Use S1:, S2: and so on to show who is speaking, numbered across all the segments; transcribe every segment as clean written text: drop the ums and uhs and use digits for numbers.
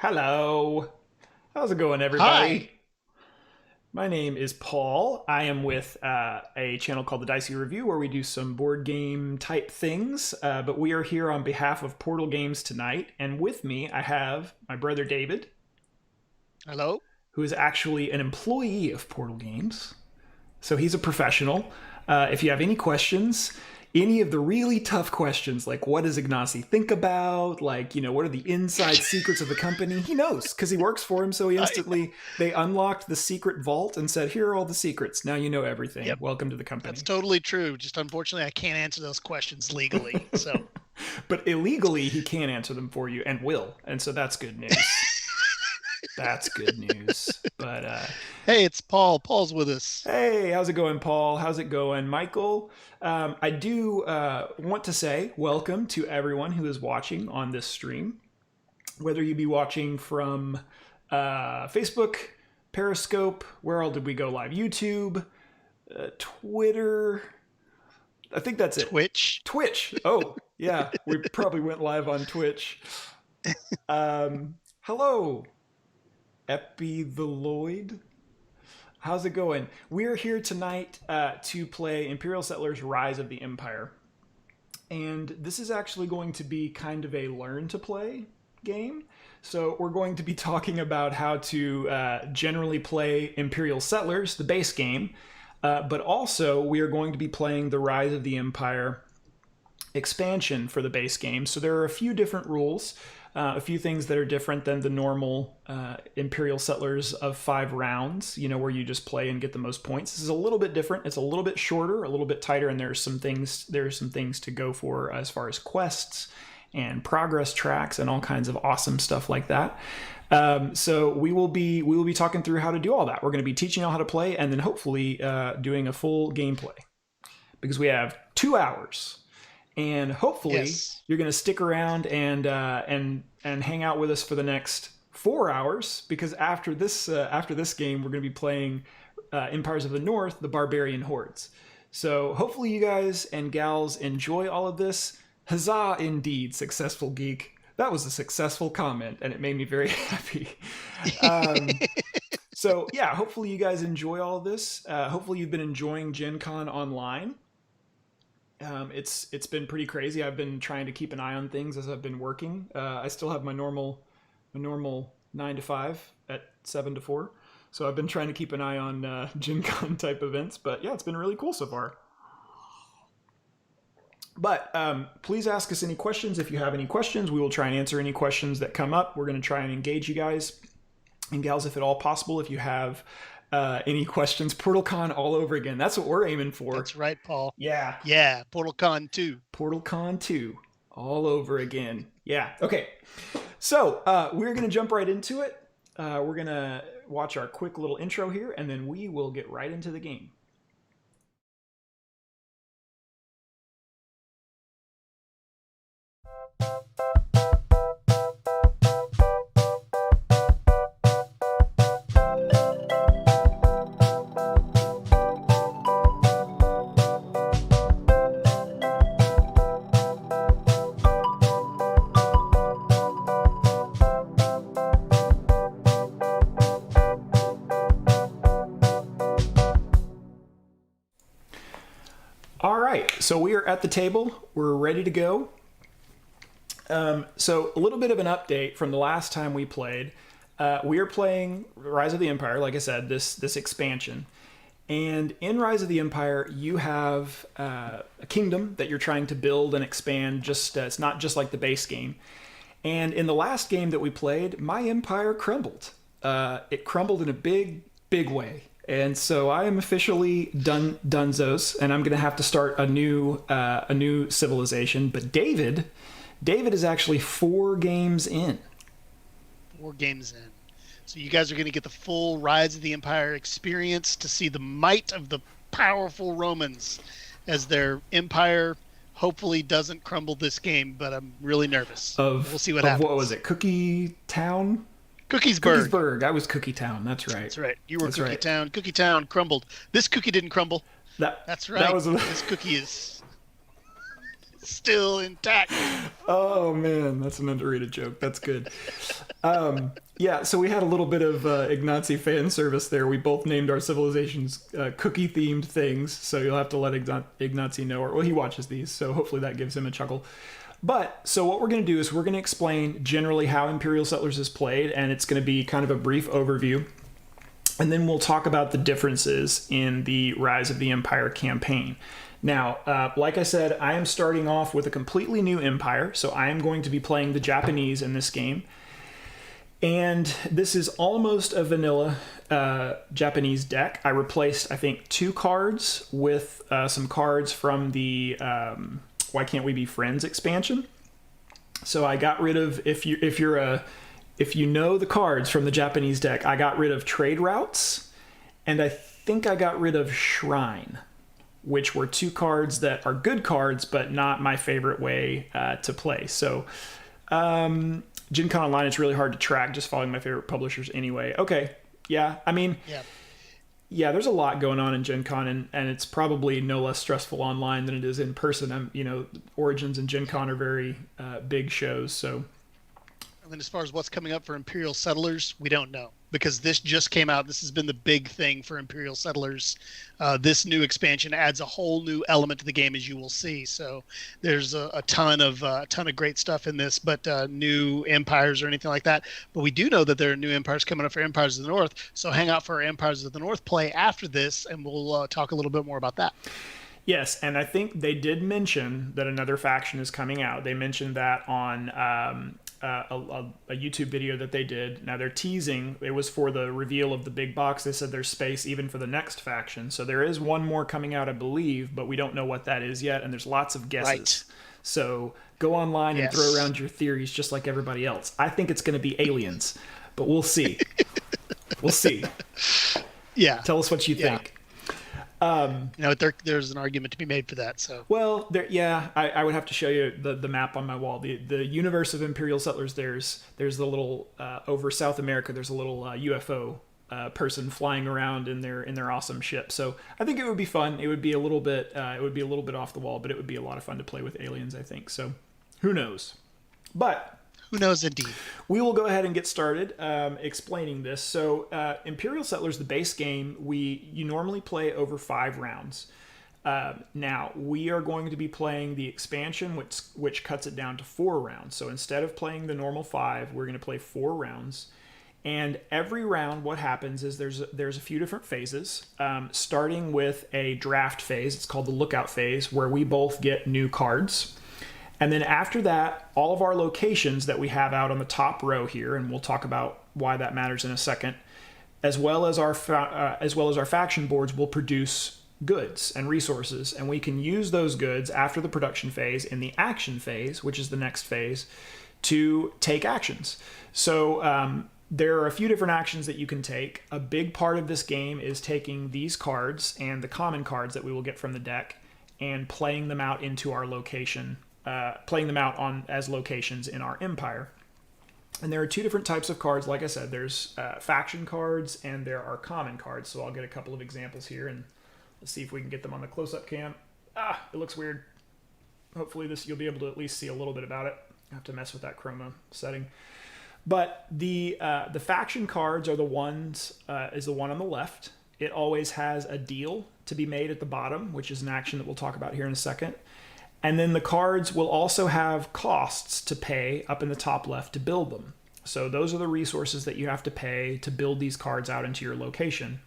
S1: Hello. How's it going,
S2: Hi.
S1: everybody? My name is Paul. I am with a channel called The Dicey Review where we do some board game type things. But we are here on behalf of Portal Games tonight. And with me, I have my brother David,
S2: Hello.
S1: who is actually an employee of Portal Games. So he's a professional. If you have any questions, any of the really tough questions, like what does Ignacy think about, like, what are the inside secrets of the company, he knows because he works for him. So he
S2: I,
S1: instantly, they unlocked the secret vault and said, here are all the secrets. Now you know everything.
S2: yep,
S1: Welcome to the
S2: that's
S1: company.
S2: totally true. Just unfortunately, I can't answer those questions legally. So,
S1: But illegally, he can answer them for you and will. And so that's good news. That's good news. But
S2: hey, it's Paul. Paul's with us.
S1: hey, how's it going, Paul? How's it going, Michael? I do want to say welcome to everyone who is watching on this stream, whether you be watching from Facebook, Periscope, where all did we go live? YouTube, Twitter. I think that's it.
S2: Twitch.
S1: Twitch. Oh, yeah, we probably went live on Twitch. Hello, Epi the Lloyd. How's it going? We're here tonight to play Imperial Settlers Rise of the Empire. And this is actually going to be kind of a learn to play game. So we're going to be talking about how to generally play Imperial Settlers, the base game, but also we are going to be playing the Rise of the Empire expansion for the base game. So there are a few different rules, a few things that are different than the normal Imperial Settlers of 5 rounds, where you just play and get the most points. This is a little bit different. It's a little bit shorter, a little bit tighter, and there's some things to go for as far as quests and progress tracks and all kinds of awesome stuff like that. So we will be talking through how to do all that. We're going to be teaching you how to play, and then hopefully doing a full gameplay because we have 2 hours, and hopefully
S2: Yes.
S1: you're going to stick around and hang out with us for the next 4 hours because after this game we're going to be playing Empires of the North, the Barbarian Hordes. So hopefully you guys and gals enjoy all of this. Huzzah indeed, successful geek. That was a successful comment, and it made me very happy. Um, so yeah, hopefully you guys enjoy all of this. Hopefully you've been enjoying GenCon online. It's been pretty crazy. I've been trying to keep an eye on things as I've been working. I still have my normal 9 to 5 at 7 to 4. So I've been trying to keep an eye on GenCon type events. But yeah, it's been really cool so far. But please ask us any questions if you have any questions. We will try and answer any questions that come up. We're going to try and engage you guys and gals if at all possible. If you have any questions, PortalCon all over again. That's what we're aiming for.
S2: That's right, Paul.
S1: Yeah.
S2: Yeah, PortalCon 2.
S1: PortalCon 2 all over again. Yeah. Okay. So we're going to jump right into it. We're going to watch our quick little intro here, and then we will get right into the game. All right, so we are at the table. We're ready to go. So a little bit of an update from the last time we played. We are playing Rise of the Empire, like I said, this expansion. And in Rise of the Empire, you have a kingdom that you're trying to build and expand. Just it's not just like the base game. And in the last game that we played, my empire crumbled. It crumbled in a big, big way. And so I am officially Dunzos, and I'm going to have to start a new civilization. But David is actually 4 games in.
S2: 4 games in. So you guys are going to get the full Rise of the Empire experience to see the might of the powerful Romans as their empire hopefully doesn't crumble this game, but I'm really nervous. We'll see what happens.
S1: What was it? Cookie Town?
S2: Cookiesburg.
S1: Cookiesburg. I was Cookie Town. That's right.
S2: That's right. You were
S1: That's
S2: Cookie
S1: right.
S2: Town. Cookie Town crumbled. This cookie didn't crumble.
S1: That's
S2: That's right.
S1: That was
S2: This cookie is still intact.
S1: Oh man, that's an underrated joke. That's good. Yeah, so we had a little bit of Ignazi fan service there. We both named our civilizations cookie-themed things, so you'll have to let Ignazi know. Well, he watches these, so hopefully that gives him a chuckle. But, so what we're going to do is we're going to explain generally how Imperial Settlers is played, and it's going to be kind of a brief overview. And then we'll talk about the differences in the Rise of the Empire campaign. Now, like I said, I am starting off with a completely new empire, so I am going to be playing the Japanese in this game. And this is almost a vanilla Japanese deck. I replaced, I think, 2 cards with some cards from the Why Can't We Be Friends expansion. So I got rid of, if you know the cards from the Japanese deck, I got rid of Trade Routes, and I think I got rid of Shrine, which were 2 cards that are good cards, but not my favorite way to play. So, GenCon Online, it's really hard to track just following my favorite publishers anyway. Okay, yeah, I mean, yeah, there's a lot going on in GenCon, and it's probably no less stressful online than it is in person. Origins and GenCon are very big shows, so...
S2: And then as far as what's coming up for Imperial Settlers, we don't know, because this just came out. This has been the big thing for Imperial Settlers. This new expansion adds a whole new element to the game, as you will see. So there's a ton of great stuff in this, but new empires or anything like that. But we do know that there are new empires coming up for Empires of the North. So hang out for our Empires of the North play after this, and we'll talk a little bit more about that.
S1: Yes, and I think they did mention that another faction is coming out. They mentioned that on a YouTube video that they did. Now they're teasing. It was for the reveal of the big box. They said there's space even for the next faction. So there is one more coming out, I believe, but we don't know what that is yet, and there's lots of guesses. Right. So go online and throw around your theories just like everybody else. I think it's going to be aliens, but we'll see. We'll see.
S2: Yeah.
S1: Tell us what you think.
S2: There's an argument to be made for that. So
S1: I would have to show you the map on my wall. The universe of Imperial Settlers. There's the little over South America. There's a little UFO person flying around in their awesome ship. So I think it would be fun. It would be a little bit off the wall, but it would be a lot of fun to play with aliens, I think. So who knows? But
S2: who knows, indeed.
S1: We will go ahead and get started explaining this. So Imperial Settlers, the base game, you normally play over 5 rounds. Now, we are going to be playing the expansion, which cuts it down to 4 rounds. So instead of playing the normal 5, we're going to play 4 rounds. And every round, what happens is there's a few different phases, starting with a draft phase. It's called the lookout phase, where we both get new cards. And then after that, all of our locations that we have out on the top row here, and we'll talk about why that matters in a second, as well as our faction boards, will produce goods and resources, and we can use those goods after the production phase in the action phase, which is the next phase, to take actions. So there are a few different actions that you can take. A big part of this game is taking these cards and the common cards that we will get from the deck and playing them out into our location. Playing them out as locations in our empire. And there are 2 different types of cards. Like I said, there's faction cards and there are common cards. So I'll get a couple of examples here and let's see if we can get them on the close-up cam. It looks weird. Hopefully you'll be able to at least see a little bit about it. I have to mess with that chroma setting. But the faction cards are the ones, is the one on the left. It always has a deal to be made at the bottom, which is an action that we'll talk about here in a second. And then the cards will also have costs to pay up in the top left to build them. So those are the resources that you have to pay to build these cards out into your location.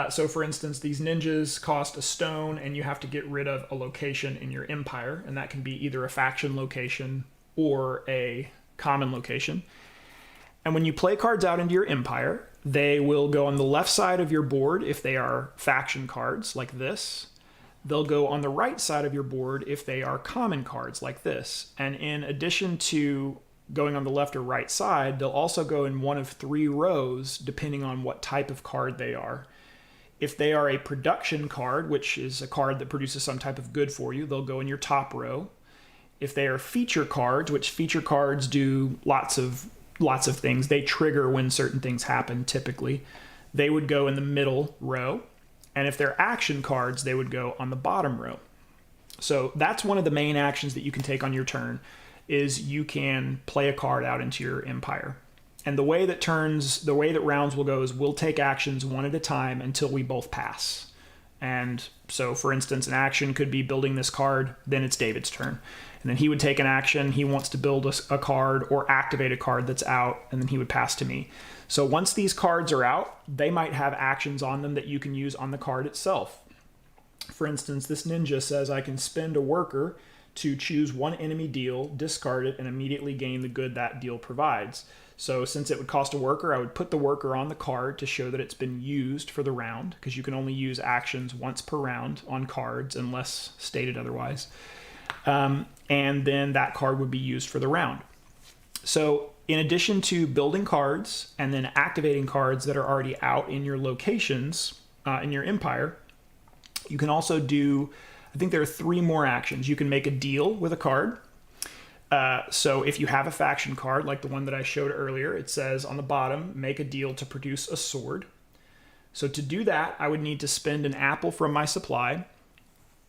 S1: So for instance, these ninjas cost a stone and you have to get rid of a location in your empire. And that can be either a faction location or a common location. And when you play cards out into your empire, they will go on the left side of your board if they are faction cards like this. They'll go on the right side of your board if they are common cards like this. And in addition to going on the left or right side, they'll also go in one of 3 rows depending on what type of card they are. If they are a production card, which is a card that produces some type of good for you, they'll go in your top row. If they are feature cards, which feature cards do lots of things, they trigger when certain things happen typically, they would go in the middle row. And if they're action cards, they would go on the bottom row. So that's one of the main actions that you can take on your turn, is you can play a card out into your empire. And the way that rounds will go is we'll take actions one at a time until we both pass. And so, for instance, an action could be building this card, then it's David's turn. And then he would take an action, he wants to build a card or activate a card that's out, and then he would pass to me. So once these cards are out, they might have actions on them that you can use on the card itself. For instance, this ninja says I can spend a worker to choose one enemy deal, discard it, and immediately gain the good that deal provides. So since it would cost a worker, I would put the worker on the card to show that it's been used for the round, because you can only use actions once per round on cards unless stated otherwise. And then that card would be used for the round. So in addition to building cards and then activating cards that are already out in your locations, in your empire, you can also do, I think there are 3 more actions. You can make a deal with a card. So if you have a faction card, like the one that I showed earlier, it says on the bottom, make a deal to produce a sword. So to do that, I would need to spend an apple from my supply,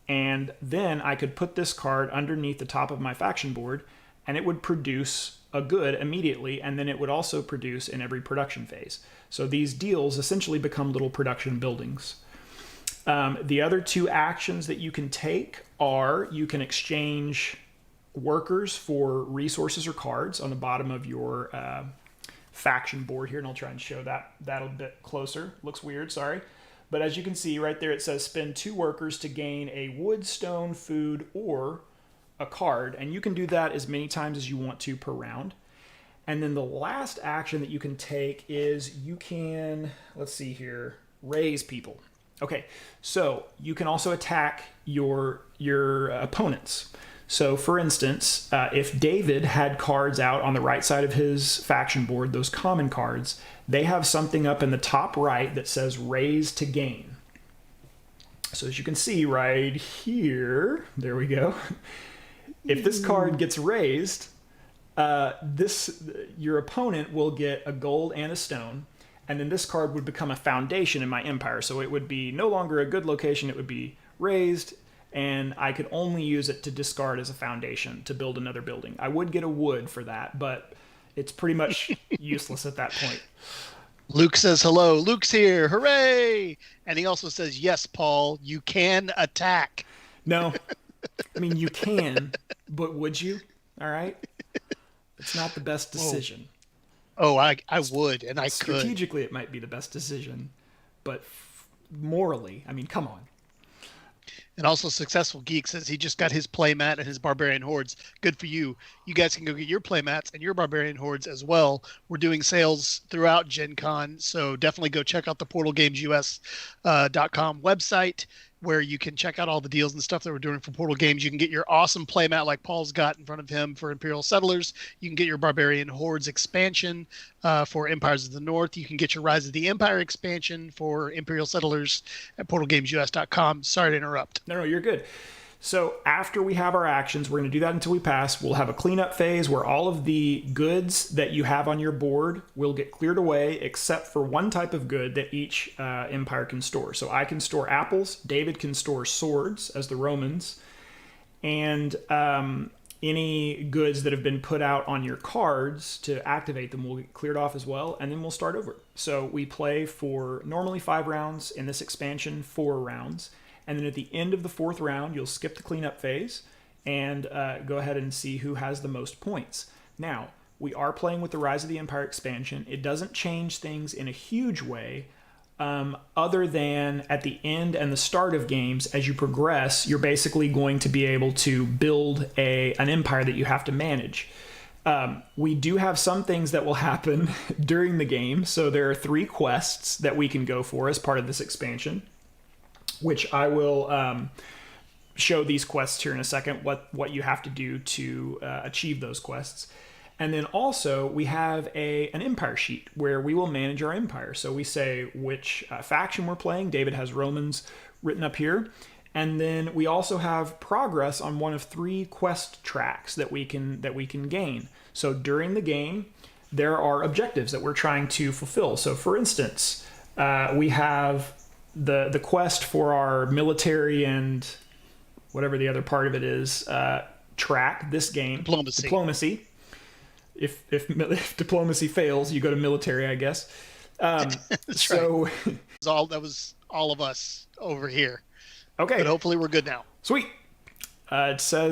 S1: and then I could put this card underneath the top of my faction board, and it would produce a good immediately, and then it would also produce in every production phase. So these deals essentially become little production buildings. The other 2 actions that you can take are you can exchange workers for resources or cards on the bottom of your faction board here, and I'll try and show that a bit closer. Looks weird, sorry. But as you can see right there, it says spend 2 workers to gain a wood, stone, food, or a card, and you can do that as many times as you want to per round. And then the last action that you can take is you can, let's see here, raise people. Okay, so you can also attack your opponents. So for instance, if David had cards out on the right side of his faction board, those common cards, they have something up in the top right that says raise to gain. So as you can see right here, there we go. If this card gets raised, your opponent will get a gold and a stone, and then this card would become a foundation in my empire. So it would be no longer a good location, it would be raised, and I could only use it to discard as a foundation to build another building. I would get a wood for that, but it's pretty much useless at that point.
S2: Luke says hello. Luke's here. Hooray! And he also says, yes, Paul, you can attack.
S1: No. I mean, you can, but would you? All right? It's not the best decision.
S2: Oh, I would, and I could.
S1: Strategically, it might be the best decision, but morally, I mean, come on.
S2: And also, Successful Geek says he just got his playmat and his Barbarian Hordes. Good for you. You guys can go get your playmats and your Barbarian Hordes as well. We're doing sales throughout GenCon, so definitely go check out the PortalGamesUS.com website, where you can check out all the deals and stuff that we're doing for Portal Games. You can get your awesome playmat like Paul's got in front of him for Imperial Settlers. You can get your Barbarian Hordes expansion for Empires of the North. You can get your Rise of the Empire expansion for Imperial Settlers at PortalGamesUS.com. Sorry to interrupt.
S1: No, you're good. So after we have our actions, we're going to do that until we pass. We'll have a cleanup phase where all of the goods that you have on your board will get cleared away, except for one type of good that each empire can store. So I can store apples, David can store swords as the Romans, and any goods that have been put out on your cards to activate them will get cleared off as well, and then we'll start over. So we play for normally 5 rounds, in this expansion 4 rounds. And then at the end of the 4th round, you'll skip the cleanup phase and go ahead and see who has the most points. Now, we are playing with the Rise of the Empire expansion. It doesn't change things in a huge way, other than at the end and the start of games, as you progress, you're basically going to be able to build an empire that you have to manage. We do have some things that will happen during the game. So there are 3 quests that we can go for as part of this expansion, which I will show these quests here in a second, what you have to do to achieve those quests. And then also we have an empire sheet where we will manage our empire. So we say which faction we're playing. David has Romans written up here. And then we also have progress on one of 3 quest tracks that we can gain. So during the game, there are objectives that we're trying to fulfill. So for instance, we have the quest for our military and whatever the other part of it is, track this game.
S2: Diplomacy.
S1: Diplomacy. If diplomacy fails, you go to military, I guess.
S2: That's
S1: So,
S2: right. That was all of us over here.
S1: okay,
S2: But hopefully we're good now.
S1: sweet. It says